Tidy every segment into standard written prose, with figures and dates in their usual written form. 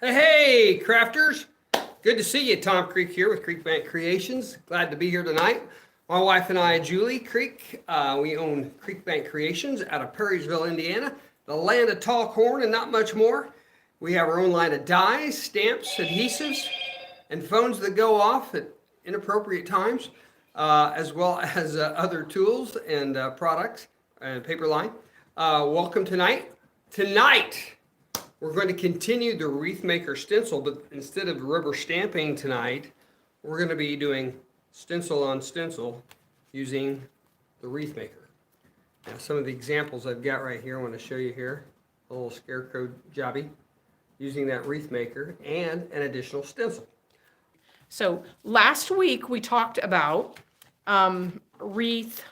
Hey, crafters. Good to see you. Tom Creek here with Creek Bank Creations. Glad to be here tonight. My wife and I, Julie Creek, we own Creek Bank Creations out of Perrysville, Indiana, the land of tall corn and not much more. We have our own line of dyes, stamps, adhesives, and phones that go off at inappropriate times, as well as other tools and products and paper line. Welcome tonight. Tonight, we're going to continue the Wreath Maker stencil, but instead of rubber stamping tonight, we're going to be doing stencil on stencil using the Wreath Maker. Now, some of the examples I've got right here, I want to show you here. A little scarecrow jobby using that Wreath Maker and an additional stencil. So last week we talked about wreath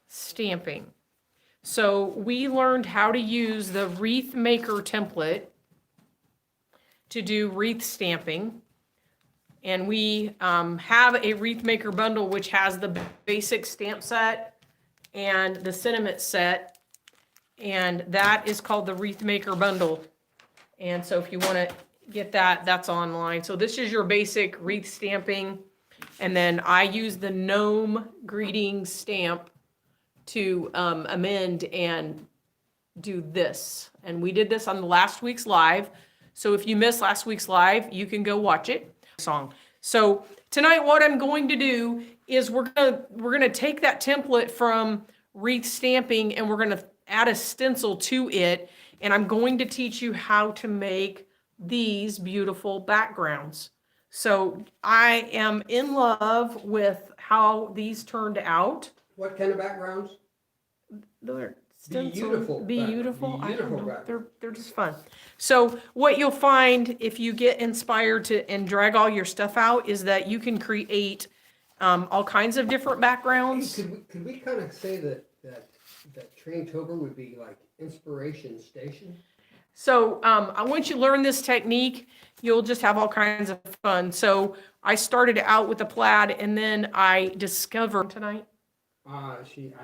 stamping. So we learned how to use the Wreath Maker template to do wreath stamping. And we have a Wreath Maker bundle which has the basic stamp set and the sentiment set. And that is called the Wreath Maker bundle. And so if you want to get that, that's online. So this is your basic wreath stamping. And then I use the gnome greeting stamp to amend and do this. And we did this on the last week's live. So if you missed last week's live, you can go watch it. So tonight what I'm going to do is we're gonna take that template from wreath stamping and we're gonna add a stencil to it. And I'm going to teach you how to make these beautiful backgrounds. So I am in love with how these turned out. What kind of backgrounds? They're Beautiful. Beautiful. I don't know. Background. They're just fun. So what you'll find if you get inspired to and drag all your stuff out is that you can create all kinds of different backgrounds. Could we kind of say that Traintober would be like inspiration station? So once you learn this technique, you'll just have all kinds of fun. So I started out with a plaid and then I discovered tonight. I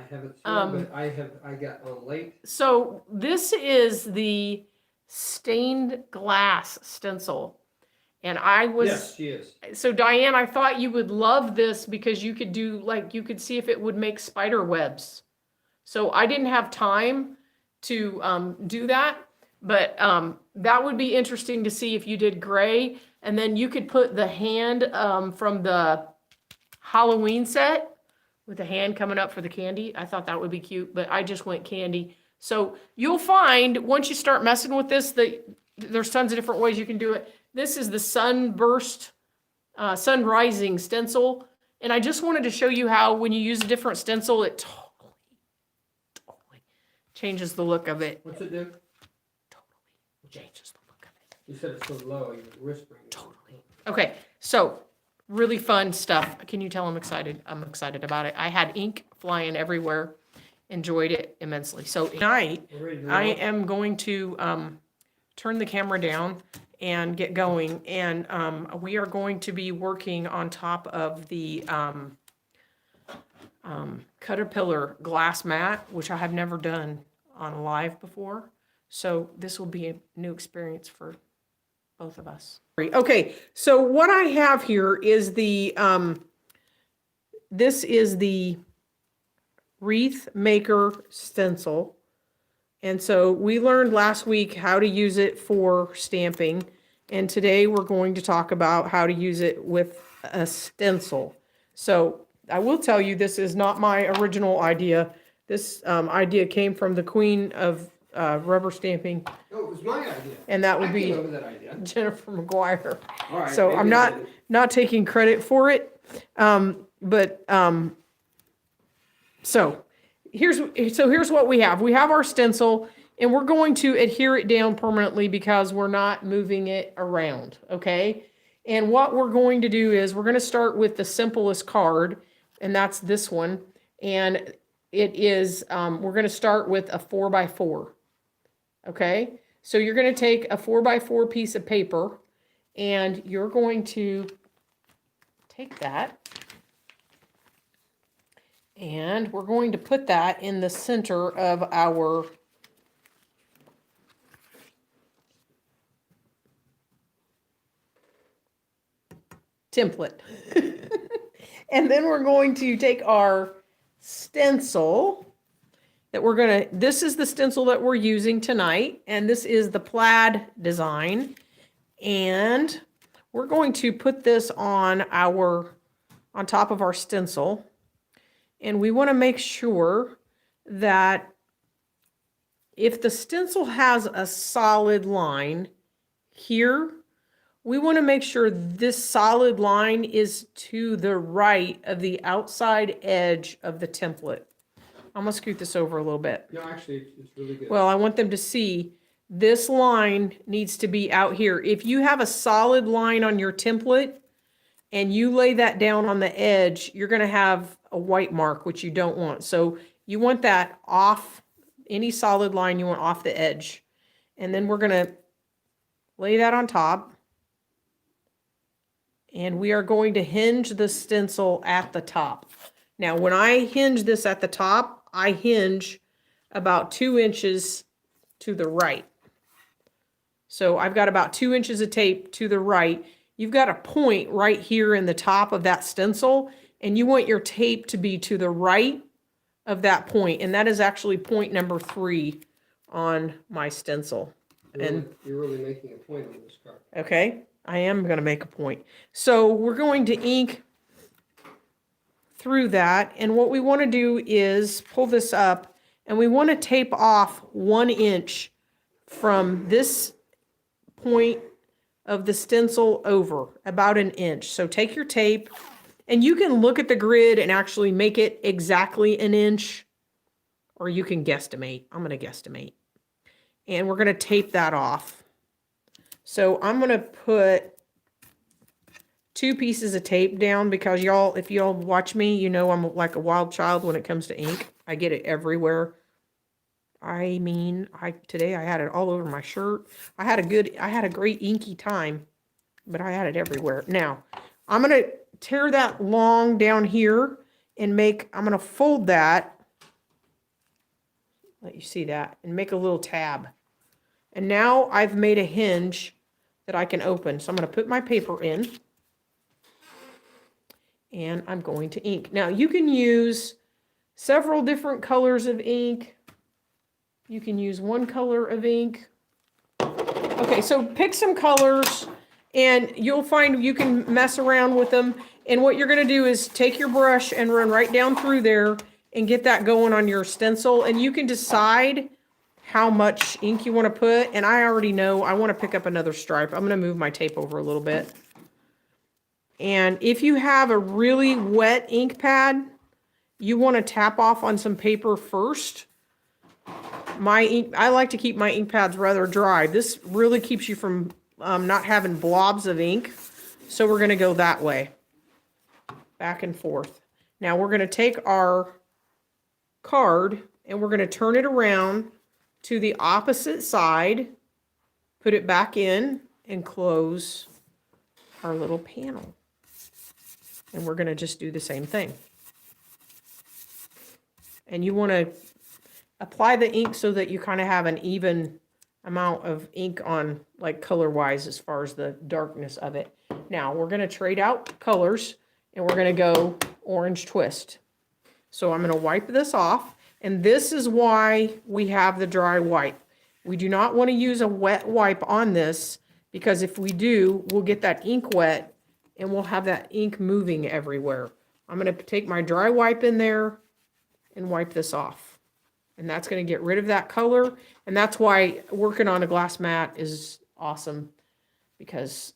haven't seen, but I got on late. So this is the stained glass stencil. And I was... Yes, she is. So Diane, I thought you would love this because you could do, like, you could see if it would make spider webs. So I didn't have time to do that, but that would be interesting to see if you did gray. And then you could put the hand from the Halloween set with the hand coming up for the candy. I thought that would be cute, but I just went candy. So you'll find once you start messing with this, that there's tons of different ways you can do it. This is the sunburst, sun rising stencil. And I just wanted to show you how when you use a different stencil, it totally changes the look of it. What's it do? Totally changes the look of it. You said it's so low, you're whispering. Totally. Okay, so really fun stuff. Can you tell I'm excited? I'm excited about it. I had ink flying everywhere. Enjoyed it immensely. So tonight, I am going to turn the camera down and get going. And we are going to be working on top of the Caterpillar glass mat, which I have never done on live before. So this will be a new experience for both of us. Okay, so what I have here is the, this is the Wreath Maker stencil. And so we learned last week how to use it for stamping. And today we're going to talk about how to use it with a stencil. So I will tell you, this is not my original idea. This idea came from the queen of rubber stamping. Oh, it was my idea. And that would be that idea. Jennifer McGuire. All right, So I'm not taking credit for it. So here's what we have. We have our stencil and we're going to adhere it down permanently because we're not moving it around. Okay. And what we're going to do is we're going to start with the simplest card, and that's this one. And it is, we're going to start with a 4x4. Okay. So you're going to take a 4x4 piece of paper and you're going to take that and we're going to put that in the center of our template. And then we're going to take our stencil that this is the stencil that we're using tonight, and this is the plaid design. And we're going to put this on top of our stencil. And we want to make sure that if the stencil has a solid line here, we want to make sure this solid line is to the right of the outside edge of the template. I'm going to scoot this over a little bit. No, actually, it's really good. Well, I want them to see this line needs to be out here. If you have a solid line on your template and you lay that down on the edge, you're going to have a white mark, which you don't want. So you want that off, any solid line you want off the edge. And then we're going to lay that on top. And we are going to hinge the stencil at the top. Now, when I hinge this at the top, I hinge about 2 inches to the right. So I've got about 2 inches of tape to the right. You've got a point right here in the top of that stencil, and you want your tape to be to the right of that point. And that is actually point number 3 on my stencil. You're really making a point on this card. Okay, I am going to make a point. So we're going to ink through that. And what we want to do is pull this up, and we want to tape off 1 inch from this point of the stencil over, about 1 inch. So take your tape, and you can look at the grid and actually make it exactly 1 inch, or you can guesstimate. I'm going to guesstimate. And we're going to tape that off. So I'm going to put 2 pieces of tape down because if y'all watch me, you know I'm like a wild child when it comes to ink. I get it everywhere. I mean, today I had it all over my shirt. I had a great inky time, but I had it everywhere. Now, I'm going to tear that long down here and I'm going to fold that, let you see that, and make a little tab. And now I've made a hinge that I can open. So I'm going to put my paper in, and I'm going to ink. Now, you can use several different colors of ink. You can use 1 color of ink. Okay, so pick some colors, and you'll find you can mess around with them. And what you're going to do is take your brush and run right down through there and get that going on your stencil. And you can decide how much ink you want to put. And I already know I want to pick up another stripe. I'm going to move my tape over a little bit. And if you have a really wet ink pad, you want to tap off on some paper first. I like to keep my ink pads rather dry. This really keeps you from not having blobs of ink. So we're going to go that way, back and forth. Now we're going to take our card and we're going to turn it around to the opposite side, put it back in, and close our little panel. And we're going to just do the same thing. And you want to apply the ink so that you kind of have an even amount of ink on, like, color-wise as far as the darkness of it. Now, we're going to trade out colors, and we're going to go orange twist. So I'm going to wipe this off, and this is why we have the dry wipe. We do not want to use a wet wipe on this, because if we do, we'll get that ink wet, and we'll have that ink moving everywhere. I'm going to take my dry wipe in there and wipe this off. And that's going to get rid of that color. And that's why working on a glass mat is awesome, because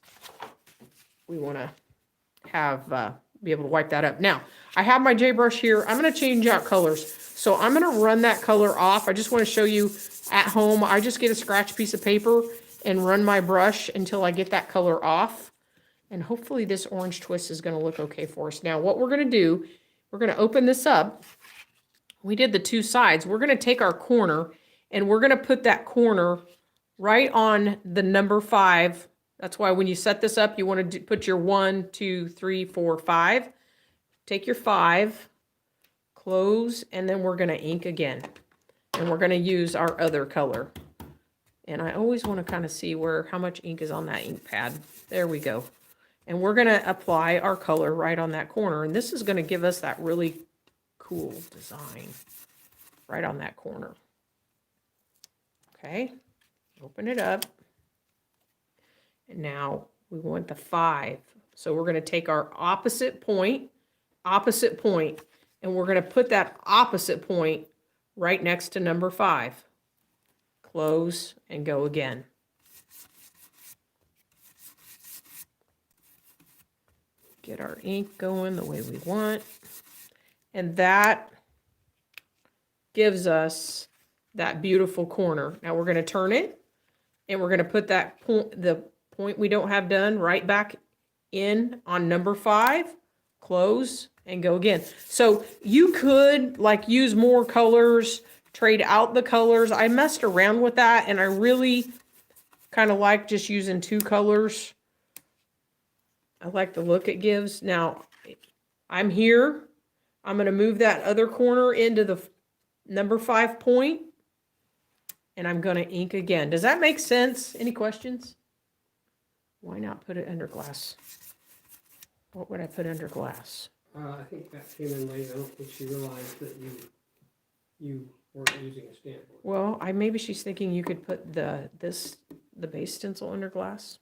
we want to be able to wipe that up. Now, I have my J brush here. I'm going to change out colors. So I'm going to run that color off. I just want to show you at home. I just get a scratch piece of paper and run my brush until I get that color off. And hopefully this orange twist is going to look okay for us. Now, what we're going to do, we're going to open this up. We did the 2 sides. We're going to take our corner, and we're going to put that corner right on the number 5. That's why when you set this up, you want to put your 1, 2, 3, 4, 5. Take your 5, close, and then we're going to ink again. And we're going to use our other color. And I always want to kind of see how much ink is on that ink pad. There we go. And we're going to apply our color right on that corner. And this is going to give us that really cool design right on that corner. Okay, open it up. And now we want the 5. So we're going to take our opposite point, and we're going to put that opposite point right next to number 5. Close and go again. Get our ink going the way we want. And that gives us that beautiful corner. Now we're going to turn it, and we're going to put that point, the point we don't have done, right back in on number 5. Close and go again. So you could like use more colors, trade out the colors. I messed around with that, and I really kind of like just using 2 colors. I like the look it gives. Now, I'm here. I'm going to move that other corner into the number 5 point, and I'm going to ink again. Does that make sense? Any questions? Why not put it under glass? What would I put under glass? I think that came in late. I don't think she realized that you weren't using a stamp board. Well, maybe she's thinking you could put the base stencil under glass,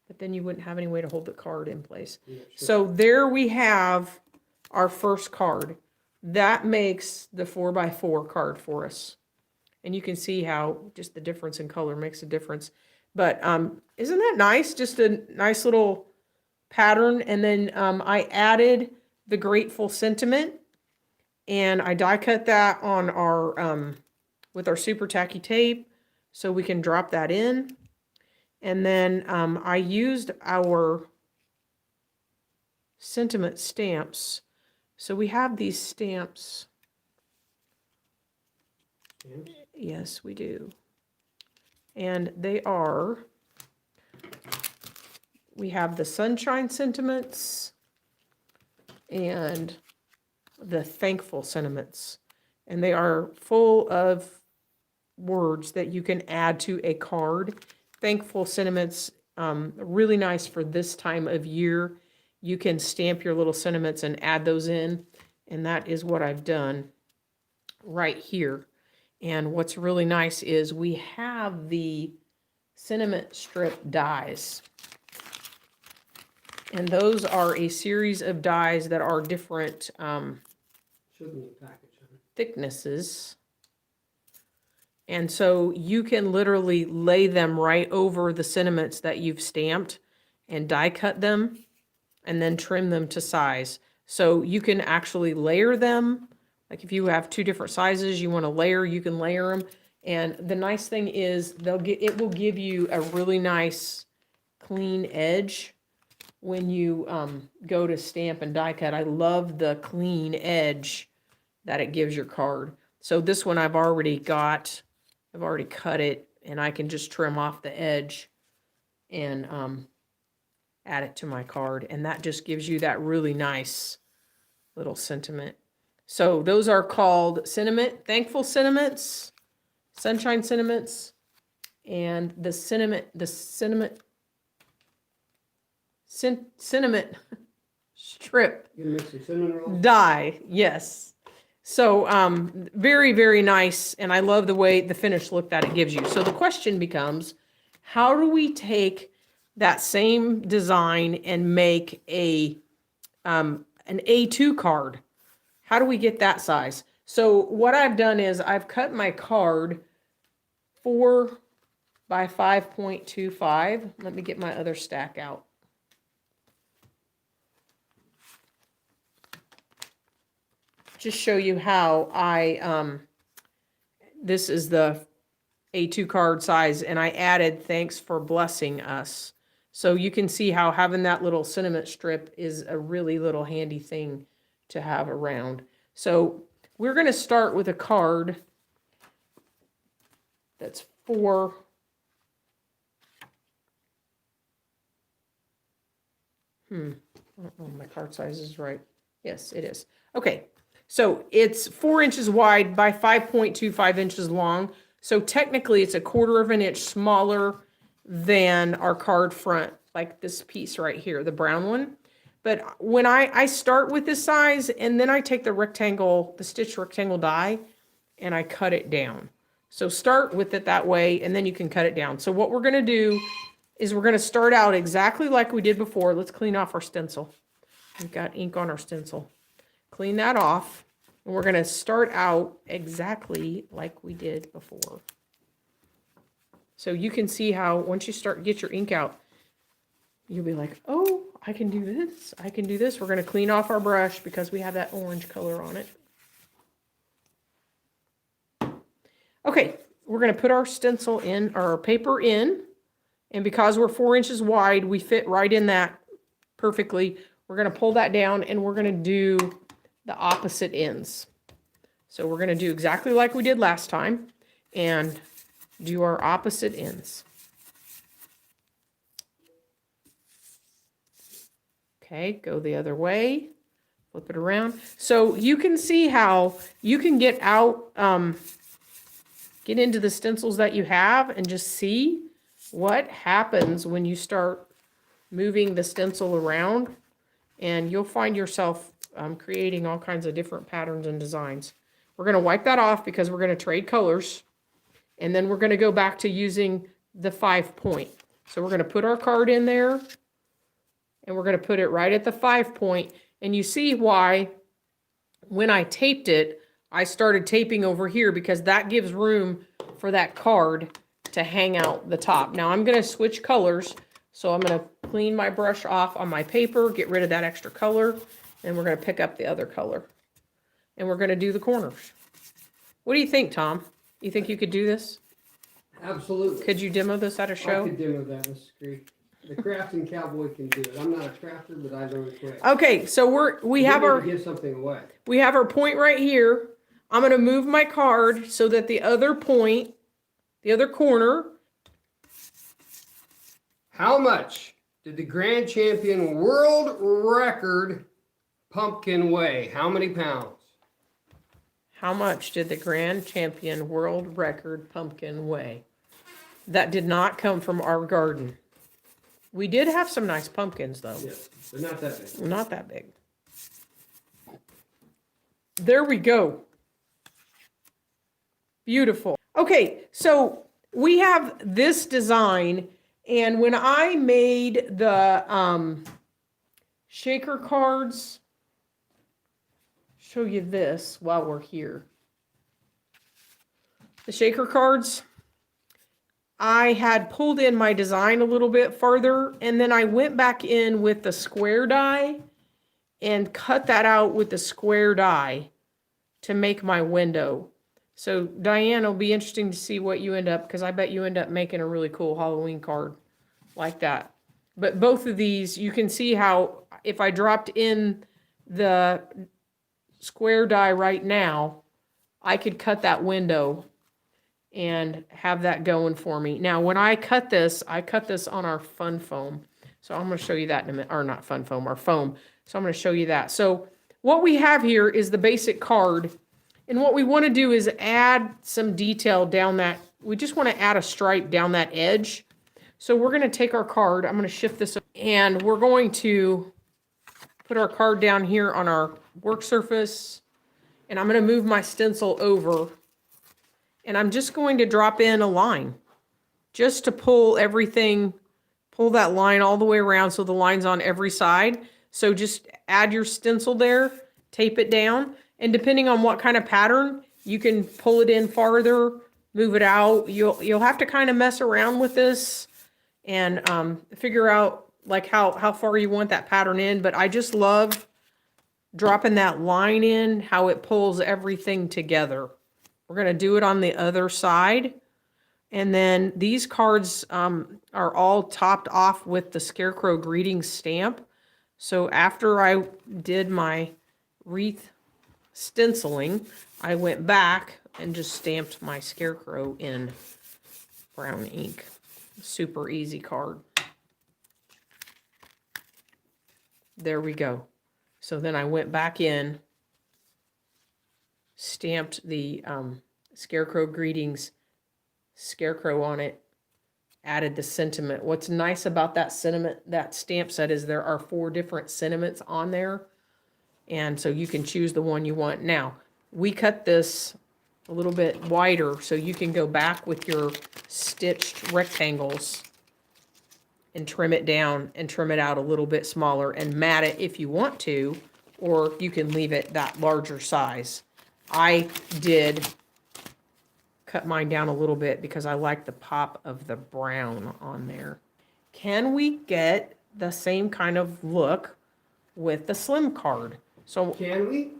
but then you wouldn't have any way to hold the card in place. Yeah, sure. So there we have our first card. That makes the 4x4 card for us. And you can see how just the difference in color makes a difference. But isn't that nice? Just a nice little pattern. And then I added the Grateful Sentiment, and I die cut that on our with our super tacky tape so we can drop that in. And then I used our sentiment stamps. So we have these stamps. Stamps? Yes, we do. And they are, we have the Sunshine Sentiments and the Thankful Sentiments. And they are full of words that you can add to a card. Thankful Sentiments, really nice for this time of year. You can stamp your little sentiments and add those in. And that is what I've done right here. And what's really nice is we have the sentiment strip dies. And those are a series of dies that are different thicknesses. And so you can literally lay them right over the sentiments that you've stamped and die cut them and then trim them to size. So you can actually layer them. Like if you have 2 different sizes you want to layer, you can layer them. And the nice thing is it will give you a really nice clean edge when you go to stamp and die cut. I love the clean edge that it gives your card. So this one I've already cut it, and I can just trim off the edge and add it to my card. And that just gives you that really nice little sentiment. So those are called Thankful Sentiments, Sunshine Sentiments, and the sentiment strip You gonna make some cinnamon rolls? die. Yes. So very, very nice. And I love the way the finished look that it gives you. So the question becomes, how do we take that same design and make an A2 card? How do we get that size? So what I've done is I've cut my card 4 by 5.25. Let me get my other stack out. Just show you how this is the A2 card size, and I added thanks for blessing us. So you can see how having that little sentiment strip is a really little handy thing to have around. So we're going to start with a card that's 4. I don't know if my card size is right. Yes, it is. Okay. So it's 4 inches wide by 5.25 inches long. So technically it's a 1/4 of an inch smaller than our card front like this piece right here, the brown one. But when I start with this size, and then I take the stitch rectangle die, and I cut it down. So start with it that way, and then you can cut it down. So what we're going to do is we're going to start out exactly like we did before. Let's clean off our stencil. We've got ink on our stencil. Clean that off, and we're going to start out exactly like we did before. So you can see how once you get your ink out, you'll be like, oh, I can do this. I can do this. We're going to clean off our brush because we have that orange color on it. Okay, we're going to put our stencil in, or our paper in. And because we're 4 inches wide, we fit right in that perfectly. We're going to pull that down, and we're going to do the opposite ends. So we're going to do exactly like we did last time and do our opposite ends. Okay, go the other way, flip it around. So you can see how you can get out, get into the stencils that you have and just see what happens when you start moving the stencil around, and you'll find yourself creating all kinds of different patterns and designs. We're going to wipe that off because we're going to trade colors, and then we're going to go back to using the 5-point. So we're going to put our card in there, and we're going to put it right at the 5-point, and you see why when I taped it, I started taping over here because that gives room for that card to hang out the top. Now I'm going to switch colors, so I'm going to clean my brush off on my paper, get rid of that extra color, and we're going to pick up the other color. And we're going to do the corners. What do you think, Tom? You think you could do this? Absolutely. Could you demo this at a show? I could demo that, Mrs. Creek. The crafting cowboy can do it. I'm not a crafter, but I learned quick. Okay, so we have our give something away. We have our point right here. I'm going to move my card so that the other point, the other corner. How much did the grand champion world record pumpkin weigh? How many pounds? How much did the grand champion world record pumpkin weigh? That did not come from our garden. We did have some nice pumpkins, though. Yeah, but not that big. Not that big. There we go. Beautiful. Okay, so we have this design, and when I made the shaker cards, show you this while we're here. The shaker cards, I had pulled in my design a little bit farther, and then I went back in with the square die and cut that out with the square die to make my window. So Diane, it'll be interesting to see what you end up, because I bet you end up making a really cool Halloween card like that. But both of these, you can see how if I dropped in the square die right now, I could cut that window and have that going for me. Now, when I cut this on our fun foam. So I'm going to show you that in a minute, or not fun foam, our foam. So I'm going to show you that. So what we have here is the basic card. And what we want to do is add some detail down that. We just want to add a stripe down that edge. So we're going to take our card. I'm going to shift this, and we're going to put our card down here on our work surface. And I'm going to move my stencil over. And I'm just going to drop in a line just to pull everything, pull that line all the way around so the line's on every side. So just add your stencil there, tape it down, and depending on what kind of pattern, you can pull it in farther, move it out. You'll have to kind of mess around with this and figure out like how far you want that pattern in. But I just love dropping that line in, how it pulls everything together. We're going to do it on the other side. And then these cards are all topped off with the Scarecrow Greetings stamp. So after I did my wreath stenciling, I went back and just stamped my Scarecrow in brown ink. Super easy card. There we go. So then I went back in, stamped the Scarecrow Greetings Scarecrow on it, added the sentiment. What's nice about that sentiment, that stamp set, is there are 4 different sentiments on there. And so you can choose the one you want. Now, we cut this a little bit wider so you can go back with your stitched rectangles and trim it down and trim it out a little bit smaller and mat it if you want to, or you can leave it that larger size. I did cut mine down a little bit because I like the pop of the brown on there. Can we get the same kind of look with the slim card? So Can we?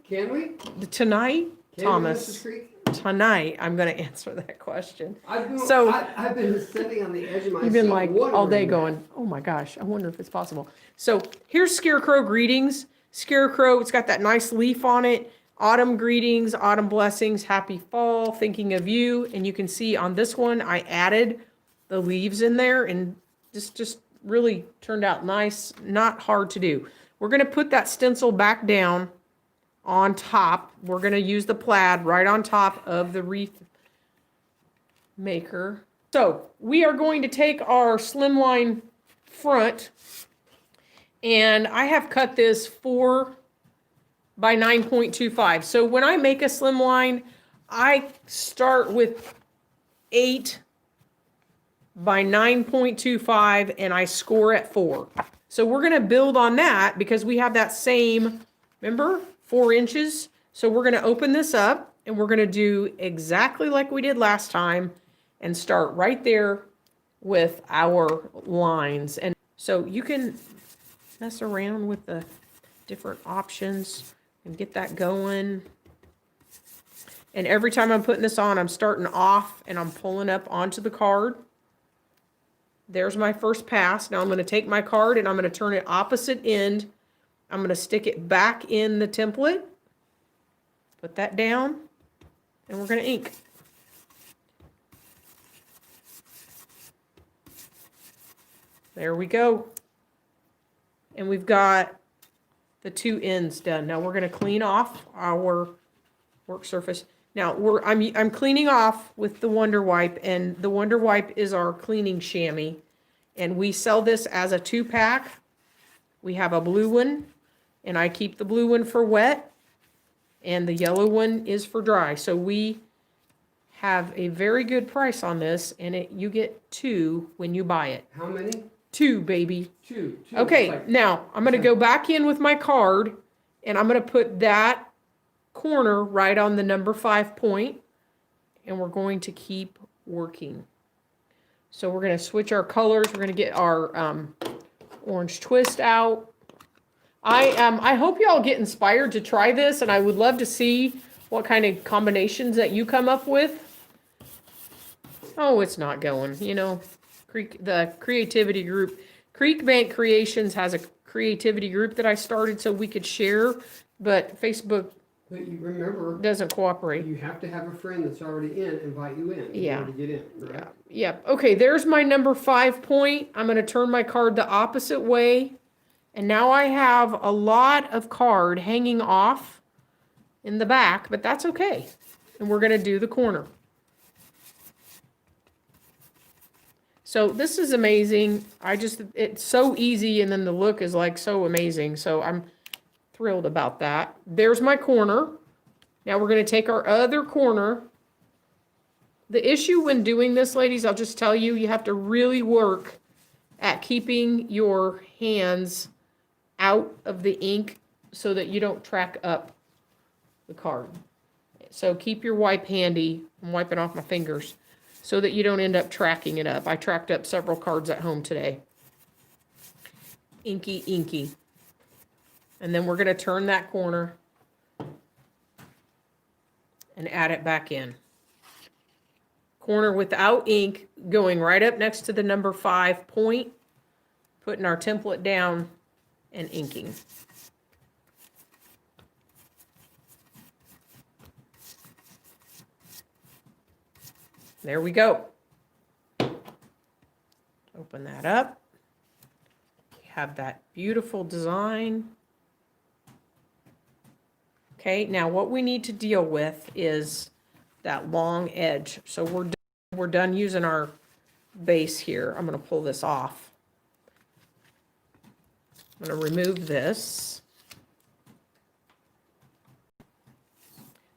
tonight, Can Thomas, we, Mrs. Creek? tonight I'm going to answer that question. I've been sitting on the edge of my You've been seat like all day wondering going, oh my gosh, I wonder if it's possible. So here's Scarecrow Greetings. Scarecrow, it's got that nice leaf on it. Autumn greetings, autumn blessings, happy fall, thinking of you. And you can see on this one, I added the leaves in there, and this just really turned out nice, not hard to do. We're going to put that stencil back down on top. We're going to use the plaid right on top of the wreath maker. So we are going to take our slimline front, and I have cut this 4 by 9.25. So when I make a slimline, I start with 8 by 9.25 and I score at 4. So we're going to build on that because we have that same, remember, 4 inches. So we're going to open this up and we're going to do exactly like we did last time and start right there with our lines. And so you can mess around with the different options and get that going. And every time I'm putting this on, I'm starting off and I'm pulling up onto the card. There's my first pass. Now I'm going to take my card and I'm going to turn it opposite end. I'm going to stick it back in the template. Put that down. And we're going to ink. There we go. And we've got the 2 ends done. Now we're going to clean off our work surface. Now I'm cleaning off with the Wonder Wipe, and the Wonder Wipe is our cleaning chamois, and we sell this as a 2-pack. We have a blue one, and I keep the blue one for wet, and the yellow one is for dry. So we have a very good price on this, and you get 2 when you buy it. How many? 2, baby. 2. Okay, now I'm going to go back in with my card, and I'm going to put that corner right on the number 5 point, and we're going to keep working. So we're going to switch our colors. We're going to get our orange twist out. I hope y'all get inspired to try this, and I would love to see what kind of combinations that you come up with. Oh, it's not going, you know. The creativity group, Creek Bank Creations, has a creativity group that I started so we could share, but Facebook But you remember, doesn't cooperate. you have to have a friend that's already in invite you in in order to get in, right? Yep. Okay, there's my number 5 point. I'm going to turn my card the opposite way. And now I have a lot of card hanging off in the back, but that's okay. And we're going to do the corner. So this is amazing. It's so easy, and then the look is like so amazing. So I'm thrilled about that. There's my corner. Now we're going to take our other corner. The issue when doing this, ladies, I'll just tell you, you have to really work at keeping your hands out of the ink so that you don't track up the card. So keep your wipe handy. I'm wiping off my fingers so that you don't end up tracking it up. I tracked up several cards at home today. Inky, inky. And then we're going to turn that corner and add it back in. Corner without ink, going right up next to the number 5 point, putting our template down and inking. There we go. Open that up. We have that beautiful design. Okay, now what we need to deal with is that long edge. So we're done using our base here. I'm going to pull this off. I'm going to remove this.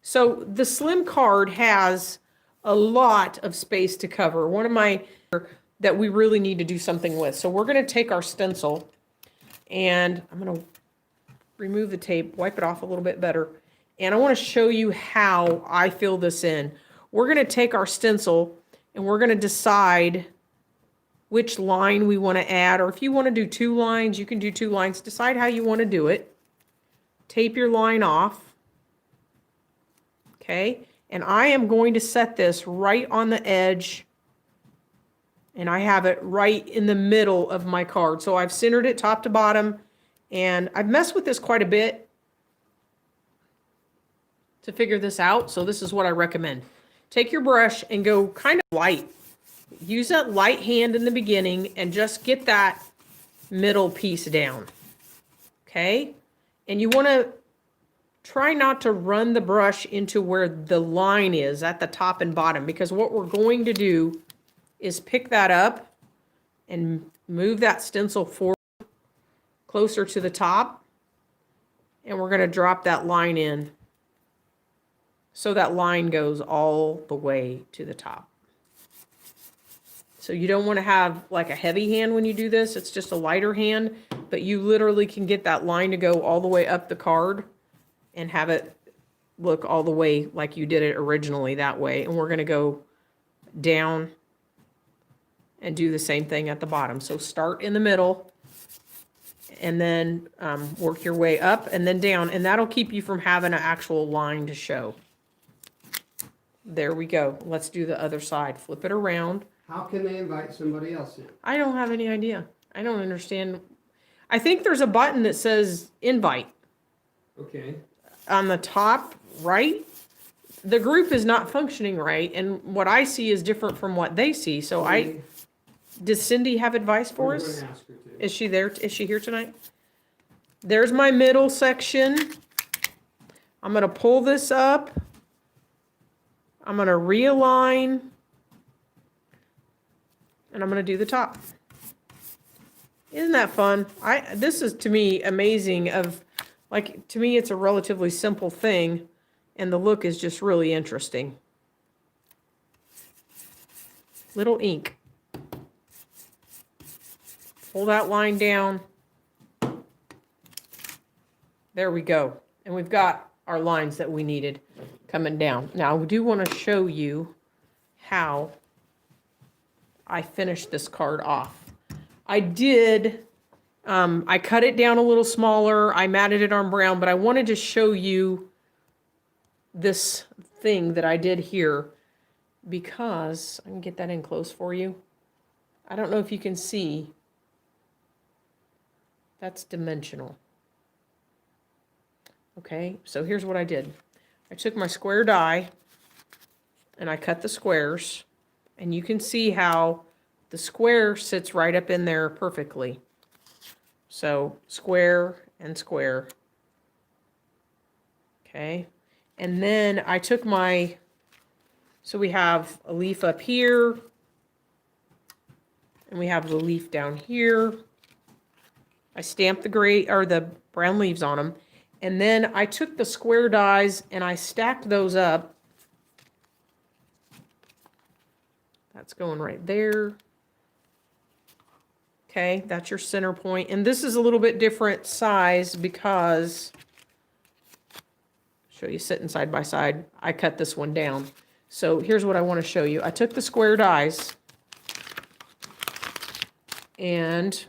So the slim card has a lot of space to cover. One of my that we really need to do something with. So we're going to take our stencil and I'm going to remove the tape, wipe it off a little bit better. And I want to show you how I fill this in. We're going to take our stencil and we're going to decide which line we want to add, or if you want to do 2 lines, you can do 2 lines. Decide how you want to do it. Tape your line off. Okay, and I am going to set this right on the edge, and I have it right in the middle of my card. So I've centered it top to bottom, and I've messed with this quite a bit to figure this out. So this is what I recommend. Take your brush and go kind of light. Use that light hand in the beginning and just get that middle piece down. Okay, and you want to try not to run the brush into where the line is at the top and bottom, because what we're going to do is pick that up and move that stencil forward closer to the top, and we're going to drop that line in so that line goes all the way to the top. So you don't want to have like a heavy hand when you do this. It's just a lighter hand, but you literally can get that line to go all the way up the card and have it look all the way like you did it originally that way. And we're going to go down and do the same thing at the bottom. So start in the middle and then work your way up and then down, and that'll keep you from having an actual line to show. There we go. Let's do the other side. Flip it around. How can they invite somebody else in? I don't have any idea. I don't understand. I think there's a button that says invite. Okay. On the top right. The group is not functioning right, and what I see is different from what they see. So does Cindy have advice for us? Ask her to. Is she there? Is she here tonight? There's my middle section. I'm going to pull this up. I'm going to realign. And I'm going to do the top. Isn't that fun? This is, to me, amazing. To me, it's a relatively simple thing, and the look is just really interesting. Little ink. Pull that line down. There we go. And we've got our lines that we needed coming down. Now, I do want to show you how I finished this card off. I cut it down a little smaller. I matted it on brown, but I wanted to show you this thing that I did here because I can get that in close for you. I don't know if you can see. That's dimensional. Okay, so here's what I did. I took my square die and I cut the squares, and you can see how the square sits right up in there perfectly. So square and square. Okay, and then I took so we have a leaf up here, and we have the leaf down here. I stamped the brown leaves on them. And then I took the square dies and I stacked those up. That's going right there. Okay, that's your center point. And this is a little bit different size because, show you sitting side by side, I cut this one down. So here's what I want to show you. I took the square dies and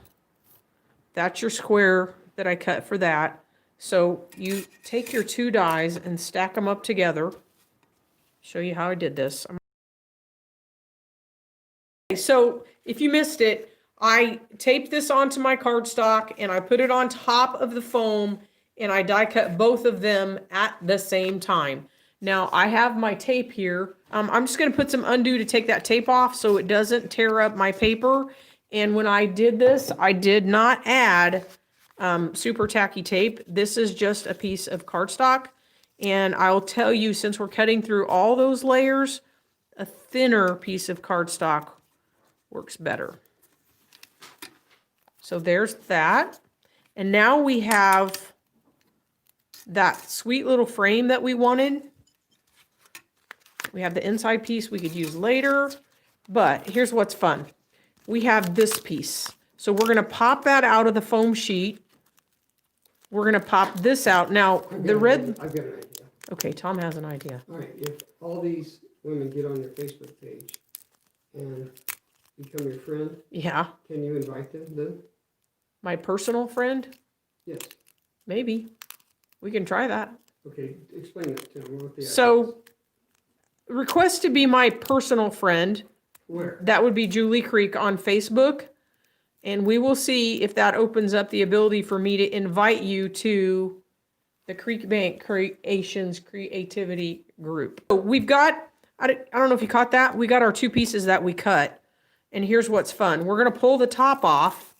that's your square that I cut for that. So you take your 2 dies and stack them up together. Show you how I did this. So if you missed it, I taped this onto my cardstock and I put it on top of the foam and I die cut both of them at the same time. Now I have my tape here. I'm just going to put some undo to take that tape off so it doesn't tear up my paper. And when I did this, I did not add super tacky tape. This is just a piece of cardstock. And I'll tell you, since we're cutting through all those layers, a thinner piece of cardstock works better. So there's that. And now we have that sweet little frame that we wanted. We have the inside piece we could use later, but here's what's fun. We have this piece. So we're gonna pop that out of the foam sheet. We're gonna pop this out. Now, the red, I've got an idea. okay, Tom has an idea. All right, if all these women get on your Facebook page and become your friend, Yeah, can you invite them then? my personal friend, Yes. maybe. We can try that. Okay, explain that to them. What the idea is. So, request to be my personal friend. Where? That would be Julie Creek on Facebook. And we will see if that opens up the ability for me to invite you to the Creek Bank Creations Creativity Group. So we've got, I don't know if you caught that. We got our two pieces that we cut. And here's what's fun. We're going to pull the top off.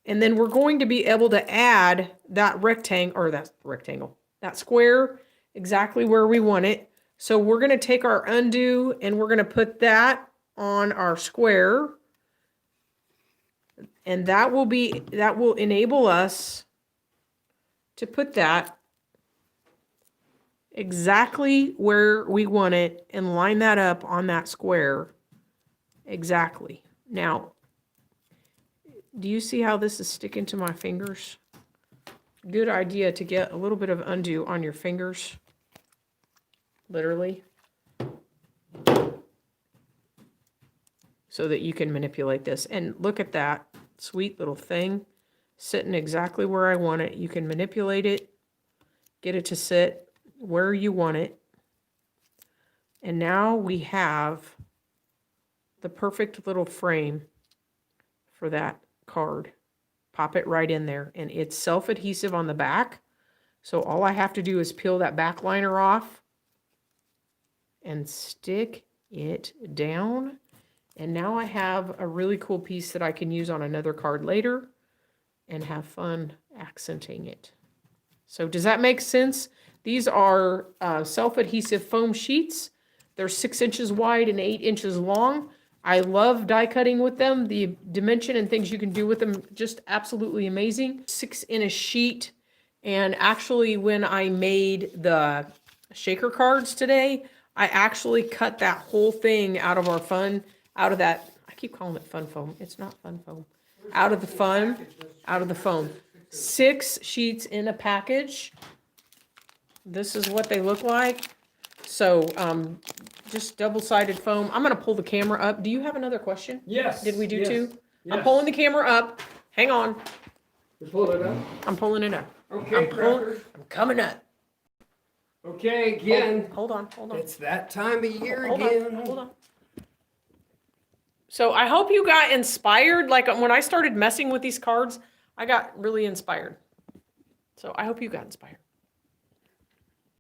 And then we're going to be able to add that rectangle, that square exactly where we want it. So we're going to take our undo and we're going to put that on our square. And that will enable us to put that exactly where we want it and line that up on that square exactly. Now, do you see how this is sticking to my fingers? Good idea to get a little bit of undo on your fingers. Literally. So that you can manipulate this. And look at that sweet little thing sitting exactly where I want it. You can manipulate it, get it to sit where you want it. And now we have the perfect little frame for that card. Pop it right in there. And it's self-adhesive on the back. So all I have to do is peel that back liner off and stick it down. And now I have a really cool piece that I can use on another card later and have fun accenting it. So does that make sense? These are self-adhesive foam sheets. They're 6 inches wide and 8 inches long. I love die cutting with them. The dimension and things you can do with them, just absolutely amazing. 6 in a sheet. And actually when I made the shaker cards today, I actually cut that whole thing out of out of that, I keep calling it fun foam. It's not fun foam. Out of the foam. 6 sheets in a package. This is what they look like. So, just double-sided foam. I'm going to pull the camera up. Do you have another question? Yes. Did we do yes, two? Yes. I'm pulling the camera up. Hang on. You pull it up? I'm pulling it up. Okay, I'm crackers. coming up. Okay, again. Hold on. It's that time of year Hold again. Hold on. So I hope you got inspired. Like when I started messing with these cards, I got really inspired. So I hope you got inspired.